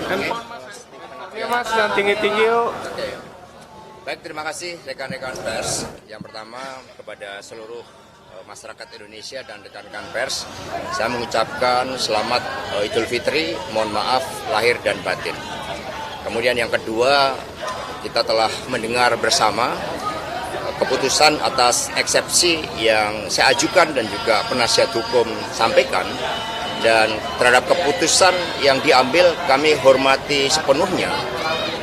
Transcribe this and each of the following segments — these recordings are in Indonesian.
Handphone mas, ya mas, yang tinggi-tinggi yuk. Oke. Baik, terima kasih rekan-rekan pers. Yang pertama kepada seluruh masyarakat Indonesia dan rekan-rekan pers, saya mengucapkan selamat Idul Fitri, mohon maaf lahir dan batin. Kemudian yang kedua, kita telah mendengar bersama keputusan atas eksepsi yang saya ajukan dan juga penasihat hukum sampaikan, dan terhadap keputusan yang diambil kami hormati sepenuhnya,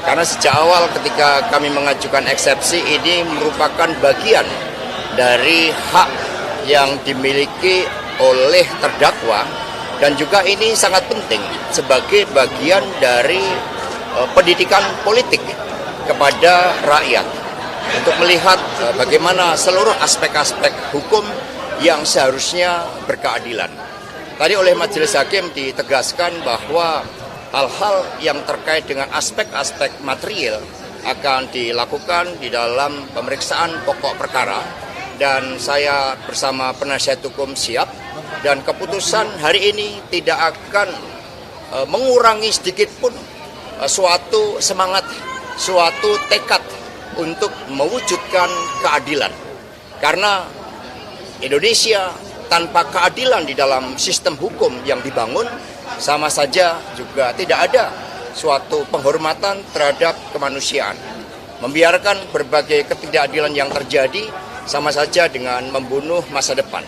karena sejak awal ketika kami mengajukan eksepsi ini merupakan bagian dari hak yang dimiliki oleh terdakwa, dan juga ini sangat penting sebagai bagian dari pendidikan politik kepada rakyat untuk melihat bagaimana seluruh aspek-aspek hukum yang seharusnya berkeadilan. Tadi oleh Majelis Hakim ditegaskan bahwa hal-hal yang terkait dengan aspek-aspek material akan dilakukan di dalam pemeriksaan pokok perkara, dan saya bersama penasihat hukum siap, dan keputusan hari ini tidak akan mengurangi sedikit pun suatu semangat, suatu tekad untuk mewujudkan keadilan. Karena Indonesia tanpa keadilan di dalam sistem hukum yang dibangun, sama saja juga tidak ada suatu penghormatan terhadap kemanusiaan. Membiarkan berbagai ketidakadilan yang terjadi sama saja dengan membunuh masa depan.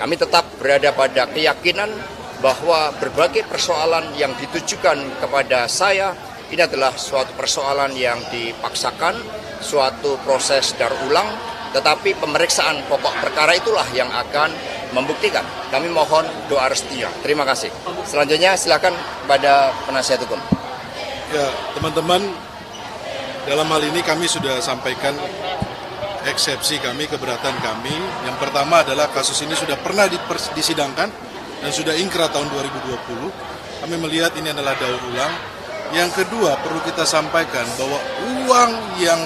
Kami tetap berada pada keyakinan bahwa berbagai persoalan yang ditujukan kepada saya ini adalah suatu persoalan yang dipaksakan, suatu proses daur ulang, tetapi pemeriksaan pokok perkara itulah yang akan membuktikan. Kami mohon doa restunya. Terima kasih. Selanjutnya silakan pada penasihat hukum. Ya, teman-teman, dalam hal ini kami sudah sampaikan eksepsi kami, keberatan kami. Yang pertama adalah kasus ini sudah pernah disidangkan dan sudah ingkrah tahun 2020. Kami melihat ini adalah daur ulang. Yang kedua, perlu kita sampaikan bahwa uang yang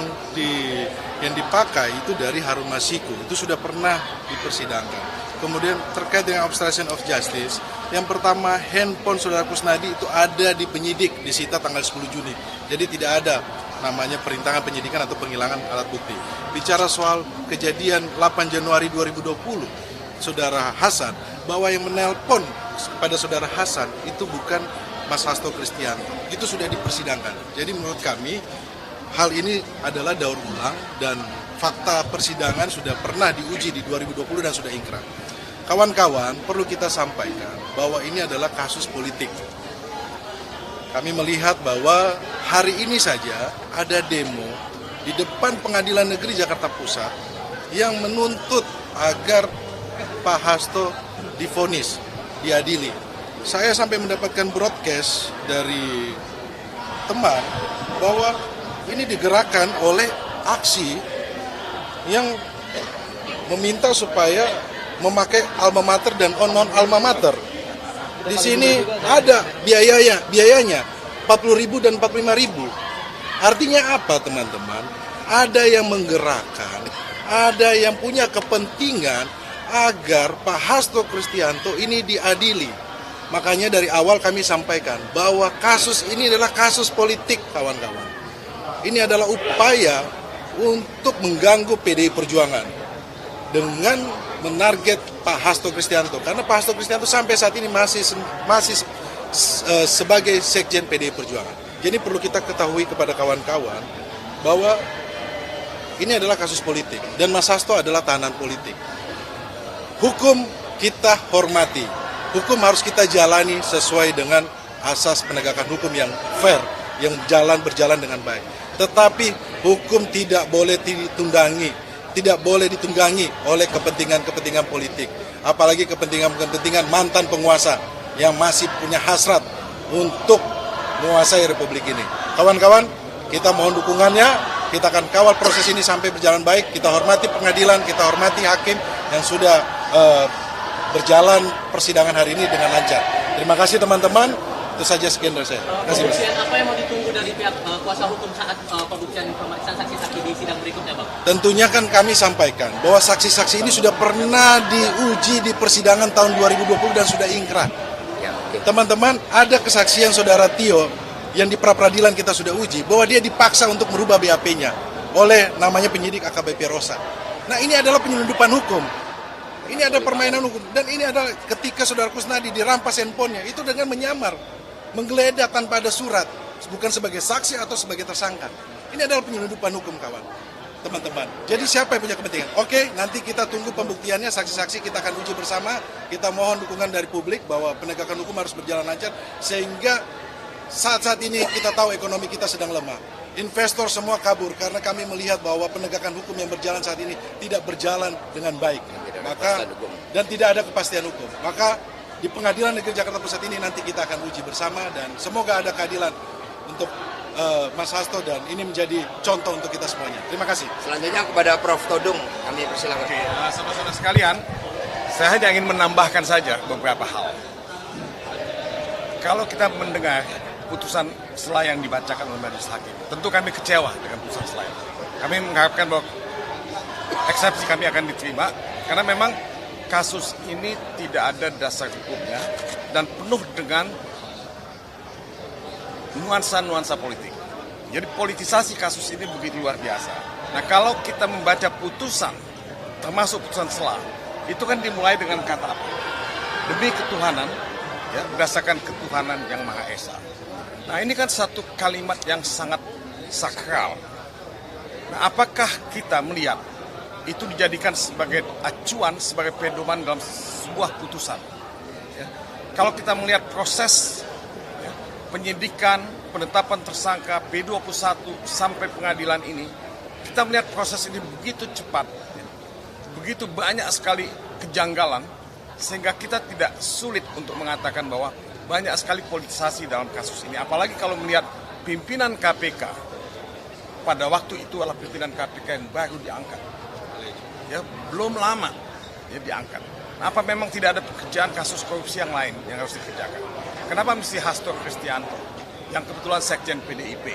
dipakai itu dari Harun Masiku, itu sudah pernah dipersidangkan. Kemudian terkait dengan obstruction of justice, yang pertama handphone saudara Kusnadi itu ada di penyidik, disita tanggal 10 Juni. Jadi tidak ada namanya perintangan penyidikan atau penghilangan alat bukti. Bicara soal kejadian 8 Januari 2020, saudara Hasan, bahwa yang menelpon pada saudara Hasan itu bukan Mas Hasto Kristianto, itu sudah dipersidangkan. Jadi menurut kami hal ini adalah daur ulang dan fakta persidangan sudah pernah diuji di 2020 dan sudah ingkrah. Kawan-kawan, perlu kita sampaikan bahwa ini adalah kasus politik. Kami melihat bahwa hari ini saja ada demo di depan Pengadilan Negeri Jakarta Pusat yang menuntut agar Pak Hasto divonis, diadili. Saya sampai mendapatkan broadcast dari teman bahwa ini digerakkan oleh aksi yang meminta supaya memakai alma mater dan non alma mater. Di sini ada biayanya 40.000 dan 45.000. Artinya apa, teman-teman? Ada yang menggerakkan, ada yang punya kepentingan agar Pak Hasto Kristianto ini diadili. Makanya dari awal kami sampaikan bahwa kasus ini adalah kasus politik, kawan-kawan. Ini adalah upaya untuk mengganggu PDI Perjuangan dengan menarget Pak Hasto Kristianto. Karena Pak Hasto Kristianto sampai saat ini masih sebagai sekjen PDI Perjuangan. Jadi perlu kita ketahui kepada kawan-kawan bahwa ini adalah kasus politik dan Mas Hasto adalah tahanan politik. Hukum kita hormati. Hukum harus kita jalani sesuai dengan asas penegakan hukum yang fair, yang berjalan dengan baik. Tetapi hukum tidak boleh ditunggangi oleh kepentingan-kepentingan politik. Apalagi kepentingan-kepentingan mantan penguasa yang masih punya hasrat untuk menguasai republik ini. Kawan-kawan, kita mohon dukungannya, kita akan kawal proses ini sampai berjalan baik. Kita hormati pengadilan, kita hormati hakim yang sudah berjalan persidangan hari ini dengan lancar. Terima kasih teman-teman. Itu saja sekian dari saya. Terima kasih, Mas. Pembuktian apa yang mau ditunggu dari pihak kuasa hukum saat pembuktian pemeriksaan saksi-saksi di sidang berikutnya, Bang? Tentunya kan kami sampaikan bahwa saksi-saksi ini sudah pernah diuji di persidangan tahun 2020 dan sudah ingkrah. Ya, oke. Teman-teman, ada kesaksian saudara Tio yang di pra-peradilan kita sudah uji bahwa dia dipaksa untuk merubah BAP-nya oleh namanya penyidik AKBP Rosa. Nah, ini adalah penyelundupan hukum. Ini ada permainan hukum. Dan ini adalah ketika saudara Kusnadi dirampas handphonenya, itu dengan menyamar, menggeledah tanpa ada surat, bukan sebagai saksi atau sebagai tersangka. Ini adalah penyelundupan hukum, kawan. Teman-teman. Jadi siapa yang punya kepentingan? Oke, nanti kita tunggu pembuktiannya, saksi-saksi kita akan uji bersama. Kita mohon dukungan dari publik bahwa penegakan hukum harus berjalan lancar, sehingga saat-saat ini kita tahu ekonomi kita sedang lemah. Investor semua kabur karena kami melihat bahwa penegakan hukum yang berjalan saat ini tidak berjalan dengan baik. Dan tidak ada kepastian hukum. Maka di Pengadilan Negeri Jakarta Pusat ini nanti kita akan uji bersama dan semoga ada keadilan untuk Mas Hasto dan ini menjadi contoh untuk kita semuanya. Terima kasih. Selanjutnya kepada Prof. Todung, kami persilakan. Oke, saudara-saudara sekalian, saya hanya ingin menambahkan saja beberapa hal. Kalau kita mendengar putusan sela yang dibacakan oleh majelis hakim, tentu kami kecewa dengan putusan sela. Kami mengharapkan bahwa eksepsi kami akan diterima, karena memang kasus ini tidak ada dasar hukumnya dan penuh dengan nuansa-nuansa politik. Jadi politisasi kasus ini begitu luar biasa. Nah, kalau kita membaca putusan, termasuk putusan sela, itu kan dimulai dengan kata apa? Demi ketuhanan, ya, berdasarkan ketuhanan yang Maha Esa. Nah, ini kan satu kalimat yang sangat sakral. Nah, apakah kita melihat itu dijadikan sebagai acuan, sebagai pedoman dalam sebuah putusan? Ya. Kalau kita melihat proses ya, penyidikan, penetapan tersangka P21 sampai pengadilan ini, kita melihat proses ini begitu cepat, ya, begitu banyak sekali kejanggalan, sehingga kita tidak sulit untuk mengatakan bahwa banyak sekali politisasi dalam kasus ini. Apalagi kalau melihat pimpinan KPK pada waktu itu adalah pimpinan KPK yang baru diangkat. Ya, belum lama ya diangkat. Nah, apa memang tidak ada pekerjaan kasus korupsi yang lain yang harus dikerjakan? Kenapa mesti Hasto Kristianto yang kebetulan sekjen PDIP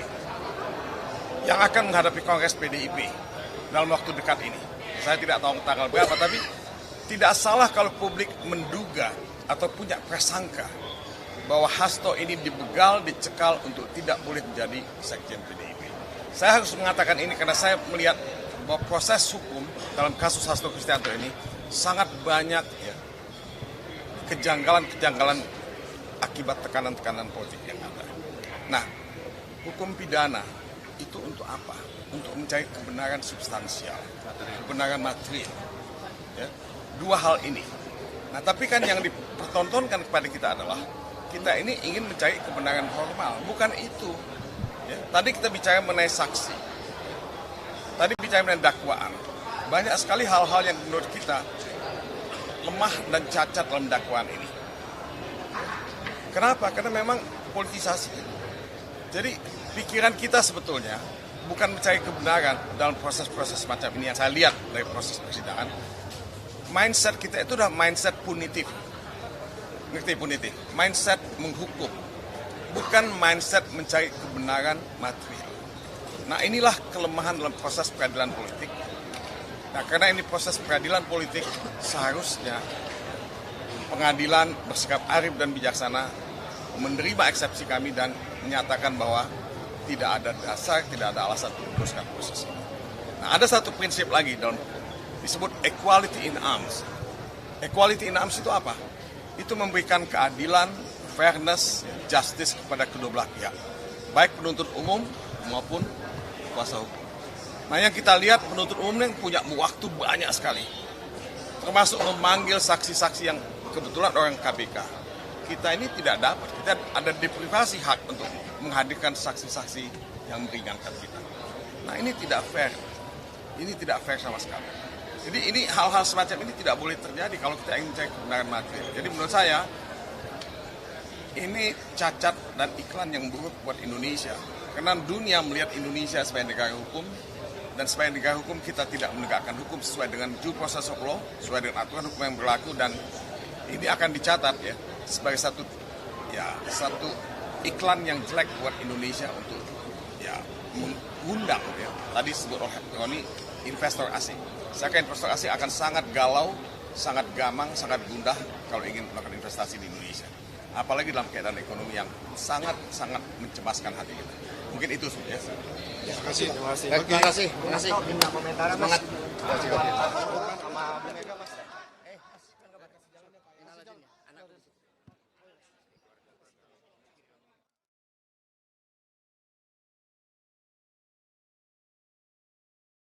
yang akan menghadapi Kongres PDIP dalam waktu dekat ini? Saya tidak tahu tanggal berapa, tapi tidak salah kalau publik menduga atau punya prasangka bahwa Hasto ini dibegal, dicekal untuk tidak boleh menjadi sekjen PDIP. Saya harus mengatakan ini karena saya melihat bahwa proses hukum dalam kasus Hasto Kristianto ini sangat banyak ya, kejanggalan-kejanggalan akibat tekanan-tekanan politik yang ada. Nah, hukum pidana itu untuk apa? Untuk mencari kebenaran substansial, kebenaran material. Ya, dua hal ini. Nah, tapi kan yang dipertontonkan kepada kita adalah kita ini ingin mencari kebenaran formal, bukan itu. Ya, tadi kita bicara mengenai saksi, tadi bicara mengenai dakwaan. Banyak sekali hal-hal yang menurut kita lemah dan cacat dalam dakwaan ini. Kenapa? Karena memang politisasi. Jadi pikiran kita sebetulnya bukan mencari kebenaran dalam proses-proses semacam ini yang saya lihat dari proses persidangan. Mindset kita itu udah mindset punitif. Ngerti punitif? Mindset menghukum, bukan mindset mencari kebenaran material. Nah, inilah kelemahan dalam proses peradilan politik. Nah, karena ini proses peradilan politik, seharusnya pengadilan bersikap arif dan bijaksana, menerima eksepsi kami dan menyatakan bahwa tidak ada dasar, tidak ada alasan untuk meneruskan proses ini. Nah, ada satu prinsip lagi dalam hukum, disebut equality in arms. Equality in arms itu apa? Itu memberikan keadilan, fairness, justice kepada kedua belah pihak, baik penuntut umum maupun kuasa hukum. Nah, yang kita lihat penuntut umum yang punya waktu banyak sekali, termasuk memanggil saksi-saksi yang kebetulan orang KPK. Kita ini tidak dapat, kita ada deprivasi hak untuk menghadirkan saksi-saksi yang meringankan kita. Nah, ini tidak fair, ini tidak fair sama sekali. Jadi ini hal-hal semacam ini tidak boleh terjadi kalau kita ingin mencari kebenaran material. Jadi menurut saya ini cacat dan iklan yang buruk buat Indonesia. Karena dunia melihat Indonesia sebagai negara hukum, dan sebagai negara hukum kita tidak menegakkan hukum sesuai dengan due process of law, sesuai dengan aturan hukum yang berlaku, dan ini akan dicatat ya sebagai satu iklan yang jelek buat Indonesia untuk ya mengundang ya. Tadi sebut oleh Roni investor asing. Saya kira investor asing akan sangat galau, sangat gamang, sangat gundah kalau ingin melakukan investasi di Indonesia. Apalagi dalam keadaan ekonomi yang sangat mencemaskan hati kita. Mungkin itu ya. Terima kasih. Baik, terima kasih. Semangat.